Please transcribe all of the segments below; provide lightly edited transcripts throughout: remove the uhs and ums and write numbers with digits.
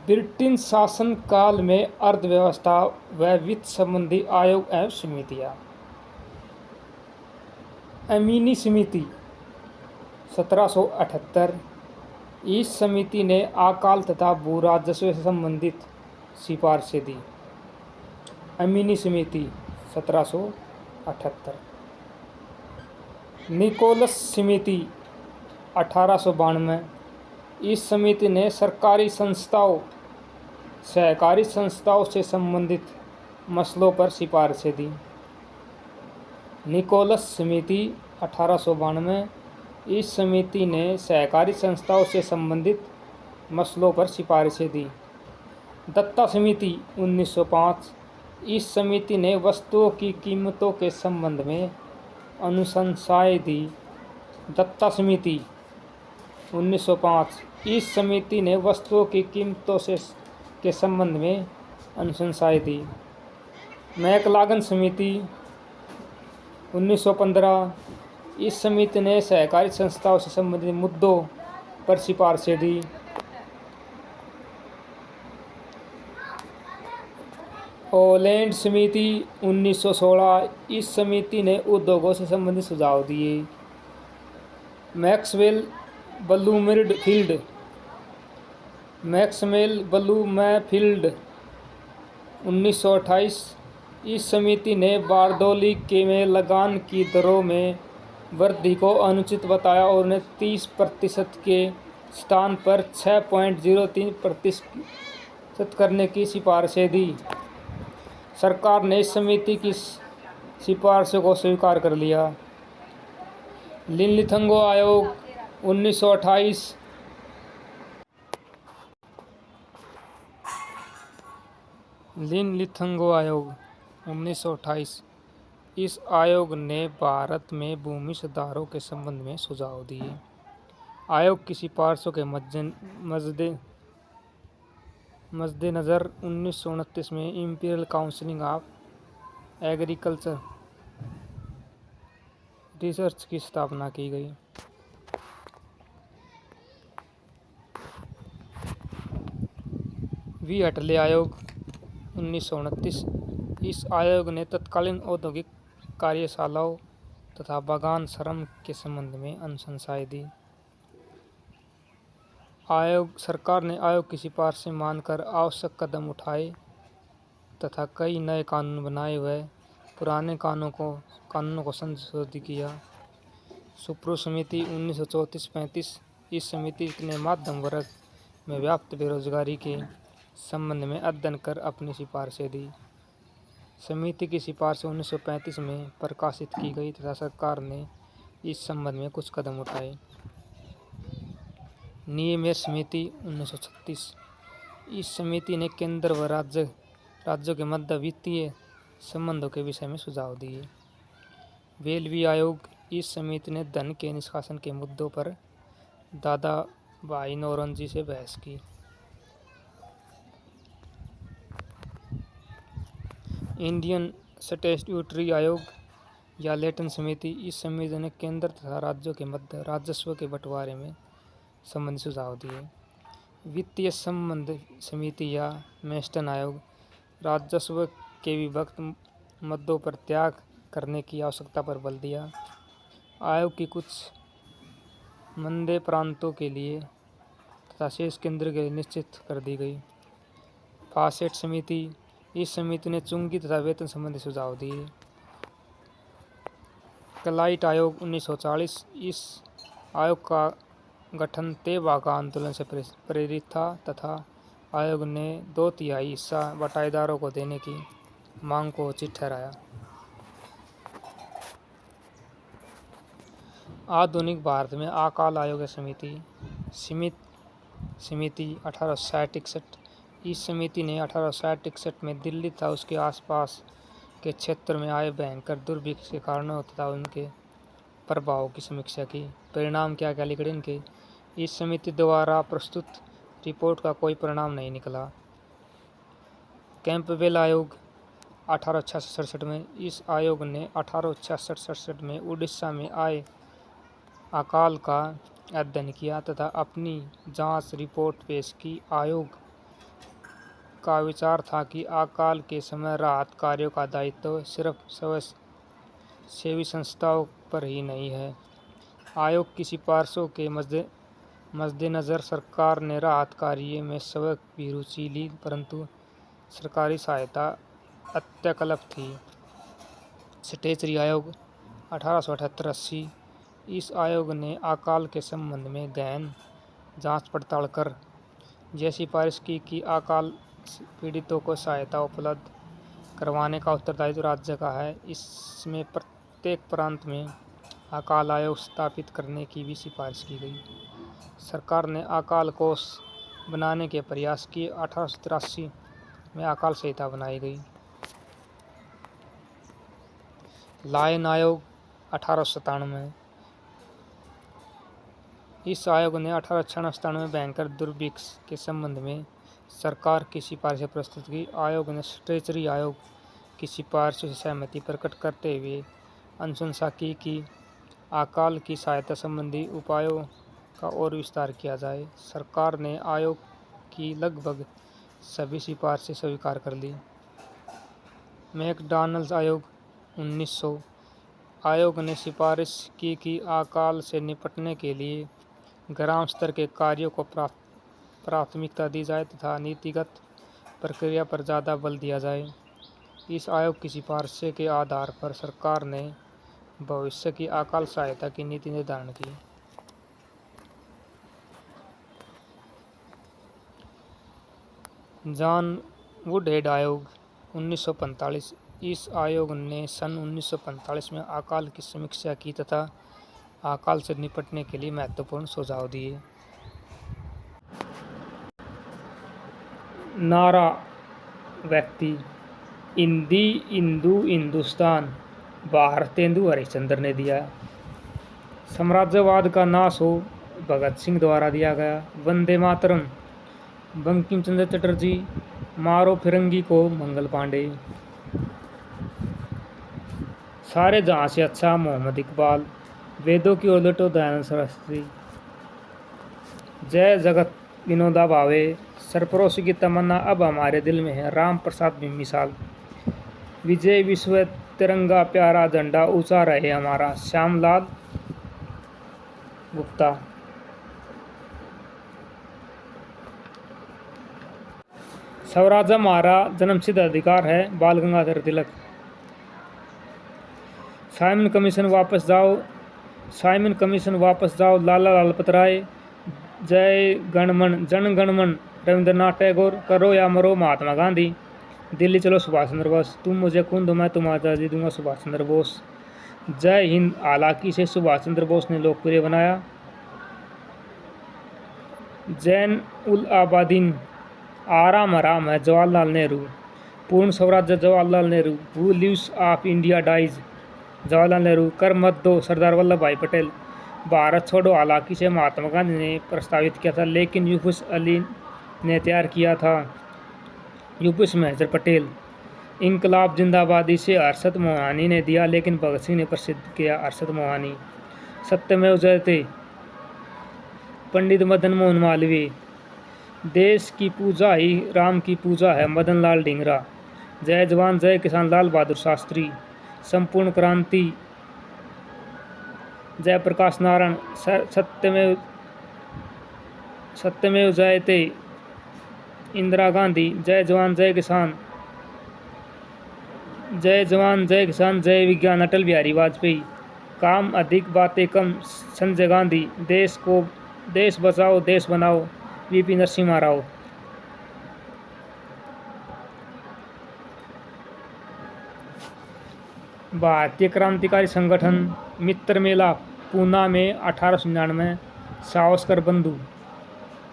Britain शासन काल में अर्थव्यवस्था व वित्त संबंधी आयोग एवं समितियाँ। अमीनी समिति 1778। इस समिति ने अकाल तथा भू राजस्व से संबंधित सिफारिशें दी। अमीनी समिति 1778। निकोलस समिति 1892। इस समिति ने सरकारी संस्थाओं सहकारी संस्थाओं से संबंधित मसलों पर सिफारिशें दी। निकोलस समिति 1892। इस समिति ने सहकारी संस्थाओं से संबंधित मसलों पर सिफारिशें दी। दत्ता समिति 1905। इस समिति ने वस्तुओं की कीमतों के संबंध में अनुशंसाएं दी। दत्ता समिति 1905। इस समिति ने वस्तुओं की कीमतों के संबंध में अनुशंसाएं दी। मैकलागन समिति 1915। इस समिति ने सहकारी संस्थाओं से संबंधित मुद्दों पर सिफारिशें दी। ओलैंड समिति 1916। इस समिति ने उद्योगों से संबंधित सुझाव दिए। Maxwell Bloomfield 1928। इस समिति ने बारदौली के में लगान की दरों में वृद्धि को अनुचित बताया और उन्हें 30% के स्थान पर 6.03% करने की सिफारिशें दी। सरकार ने इस समिति की सिफारिशों को स्वीकार कर लिया। लिनलिथंगो आयोग 1928। लिनलिथंगो आयोग 1928। इस आयोग ने भारत में भूमि सुधारों के संबंध में सुझाव दिए। आयोग की सिफारिशों के मद्देनज़र 1929 में imperial council of agriculture research की स्थापना की गई। वी हटले आयोग 1929। इस आयोग ने तत्कालीन औद्योगिक कार्यशालाओं तथा बागान श्रम के संबंध में अनुशंसाएं दी। सरकार ने आयोग की सिफारिशें मानकर आवश्यक कदम उठाए तथा कई नए कानून बनाए व पुराने कानूनों को संशोधित किया। सुप्रो समिति 1934-35। इस समिति ने मध्यम वर्ग में व्याप्त बेरोजगारी के संबंध में अध्ययन कर अपनी सिफारिशें दी। समिति की सिफारिशें 1935 में प्रकाशित की गई तथा सरकार ने इस संबंध में कुछ कदम उठाए। नियमेर समिति 1936। इस समिति ने केंद्र व राज्यों के मध्य वित्तीय संबंधों के विषय में सुझाव दिए। वेलवी आयोग। इस समिति ने धन के निष्कासन के मुद्दों पर दादा भाई नौरोजी से बहस की। इंडियन स्टैट्यूटरी आयोग या लेटन समिति। इस समिति ने केंद्र तथा राज्यों के मध्य राजस्व के बंटवारे में संबंधित सुझाव दिए। वित्तीय संबंध समिति या मेस्टन आयोग। राजस्व के विभक्त मुद्दों पर त्याग करने की आवश्यकता पर बल दिया। आयोग की कुछ मंदे प्रांतों के लिए तथा शेष केंद्र के लिए निश्चित कर दी गई। फासेट समिति। इस समिति ने चुंगी तथा वेतन संबंधी सुझाव दिए। क्लाइट आयोग 1940। इस आयोग का गठन तेभागा आंदोलन से प्रेरित था तथा आयोग ने 2/3 हिस्सा बटाईदारों को देने की मांग को उचित ठहराया। आधुनिक भारत में अकाल आयोग समिति 1860-61। इस समिति ने 1860-61 में दिल्ली तथा उसके आसपास के क्षेत्र में आए भयंकर दुर्भिक्ष के कारणों तथा उनके प्रभावों की समीक्षा की। परिणाम क्या लिखे इनके। इस समिति द्वारा प्रस्तुत रिपोर्ट का कोई परिणाम नहीं निकला। कैंपबेल आयोग 1866-67 में। इस आयोग ने 1866-67 में उड़ीसा में आए अकाल का अध्ययन किया तथा अपनी जांच रिपोर्ट पेश की। आयोग का विचार था कि अकाल के समय राहत कार्यों का दायित्व सिर्फ स्वयंसेवी संस्थाओं पर ही नहीं है। आयोग की सिफारिशों के मद्देनज़र सरकार ने राहत कार्य में स्वयं भी रुचि ली, परंतु सरकारी सहायता अत्यल्प थी। स्टेचरी आयोग 1878-80। इस आयोग ने अकाल के संबंध में गहन जांच पड़ताल कर यह सिफारिश की कि अकाल पीड़ितों को सहायता उपलब्ध करवाने का उत्तरदायित्व राज्य का है। इसमें प्रत्येक प्रांत में अकाल आयोग स्थापित करने की भी सिफारिश की गई। सरकार ने अकाल कोष बनाने के प्रयास किए। 1883 में अकाल संहिता बनाई गई। लायन आयोग 1897। इस आयोग ने 1896 में भयंकर दुर्भिक्ष के संबंध में सरकार की सिफारिशें प्रस्तुत की। आयोग ने स्टेचरी आयोग की सिफारिशों से सहमति प्रकट करते हुए अनुशंसा की कि अकाल की सहायता संबंधी उपायों का और विस्तार किया जाए। सरकार ने आयोग की लगभग सभी सिफारिशें स्वीकार कर ली। मैकडॉनल्ड आयोग 1900। आयोग ने सिफारिश की कि अकाल से निपटने के लिए ग्राम स्तर के कार्यों को प्राथमिकता दी जाए तथा नीतिगत प्रक्रिया पर ज़्यादा बल दिया जाए। इस आयोग की सिफारिश के आधार पर सरकार ने भविष्य की अकाल सहायता की नीति निर्धारण की। जॉन वुडहेड आयोग 1945। इस आयोग ने सन 1945 में अकाल की समीक्षा की तथा अकाल से निपटने के लिए महत्वपूर्ण सुझाव दिए। नारा व्यक्ति हिंदी हिंदू हिंदुस्तान भारतेंदु हरिश्चंद्र ने दिया। साम्राज्यवाद का नाश हो भगत सिंह द्वारा दिया गया। वंदे मातरम बंकिम चंद्र चटर्जी। मारो फिरंगी को मंगल पांडे। सारे जहां से अच्छा मोहम्मद इकबाल। वेदों की ओर लौटो दयानंद सरस्वती। जय जगत विनोदा भावे। सरफरोशी की तमन्ना अब हमारे दिल में है राम प्रसाद मिसाल। विजय विश्व तिरंगा प्यारा झंडा ऊंचा रहे हमारा श्यामलाल गुप्ता। स्वराज हमारा जन्मसिद्ध अधिकार है बाल गंगाधर तिलक। साइमन कमीशन वापस जाओ। साइमन कमीशन वापस जाओ लाला लाजपत राय। जय गणमन जन गणमन रविंद्रनाथ टैगोर। करो या मरो महात्मा गांधी। दिल्ली चलो सुभाष चंद्र बोस। तुम मुझे खून दो मैं तुम्हें आज़ादी दूंगा सुभाष चंद्र बोस। जय हिंद हालांकि से सुभाष चंद्र बोस ने लोकप्रिय बनाया। जैन उल आबादीन आराम आराम है Jawaharlal Nehru. Purna Swarajya Jawaharlal Nehru. Who lives of India dies Jawaharlal Nehru. कर मत दो सरदार वल्लभ भाई पटेल। भारत छोड़ो हालांकि से महात्मा गांधी ने प्रस्तावित किया था लेकिन यूसुफ अली ने तैयार किया था। यूसुफ मेजर पटेल। इनकलाब जिंदाबाद इसे अरशद मोहानी ने दिया लेकिन भगत सिंह ने प्रसिद्ध किया अरशद मोहानी। सत्यमेव जयते पंडित मदन मोहन मालवीय। देश की पूजा ही राम की पूजा है मदन लाल ढींगरा। जय जवान जय किसान लाल बहादुर शास्त्री। संपूर्ण क्रांति जयप्रकाश नारायण। सत्यमेव जयते इंदिरा गांधी। जय जवान जय किसान। जय जवान जय किसान जय विज्ञान अटल बिहारी वाजपेयी। काम अधिक बातें कम संजय गांधी। देश बचाओ देश बनाओ वीपी नरसिम्हा राव। भारतीय क्रांतिकारी संगठन मित्र मेला पूना में 1899। सावरकर बंधु।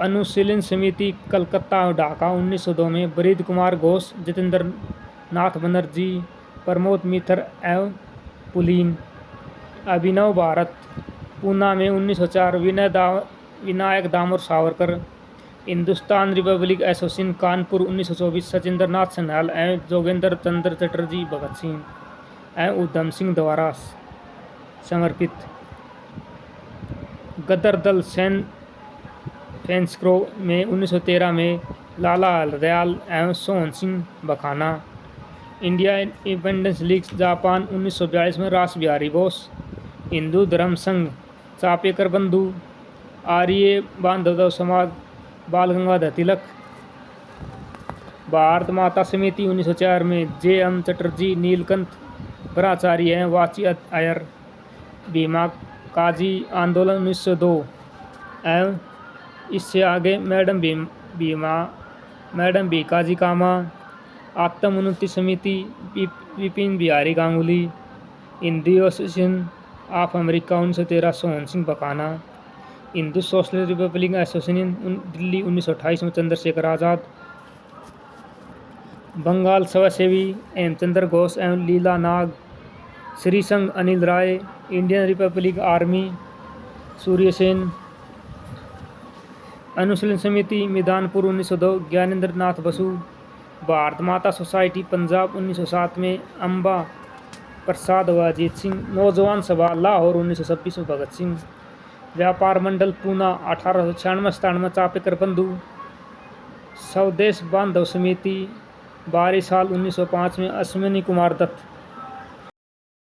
अनुशीलन समिति कलकत्ता और ढाका 1902 में। ब्रीद कुमार घोष। जितेंद्र नाथ बनर्जी। प्रमोद मित्र एवं पुलीन। अभिनव भारत पूना में 1904। विनायक दामोदर सावरकर। Hindustan republic association Kanpur 1924। सचिंद्र नाथ सन्याल एवं जोगेंद्र चंद्र चटर्जी भगत सिंह एवं उधम सिंह द्वारा समर्पित। गदर दल सैन फ्रांसिस्को में 1913 में। लाला हरदयाल एवं सोहन सिंह बखाना। इंडिया इंडिपेंडेंस लीग जापान 1942 में रास बिहारी बोस। हिंदू धर्म संघ चापेकर बंधु। आर्य बांधव समाज बाल गंगाधर तिलक। भारत माता समिति 1904 में जे.एम. चटर्जी, नीलकंठ ब्रह्मचारी हैं, वाची अय्यर। भीमा काजी आंदोलन 1902 एवं इससे आगे madam Bhikaji comma. Atma Unnati Samiti Bipin Behari Ganguly. Hindu association of America 1913 Sohan Singh बखाना। Hindu socialist republic association Delhi 1928 में चंद्रशेखर आज़ाद। बंगाल स्वयंसेवी हेमचंद्र घोष एवं लीला नाग। श्री संघ अनिल राय। Indian Republic army Surya Sen. अनुशीलन समिति मिदानपुर 1902 ज्ञानेंद्र नाथ बसु। भारत माता सोसाइटी पंजाब 1907 में अम्बा प्रसाद व अजीत सिंह। नौजवान सभा लाहौर 1926 में भगत सिंह। व्यापार मंडल पूना 1896-97 चापेकर बंधु। स्वदेश बांधव समिति बारिसाल 1905 में अश्विनी कुमार दत्त।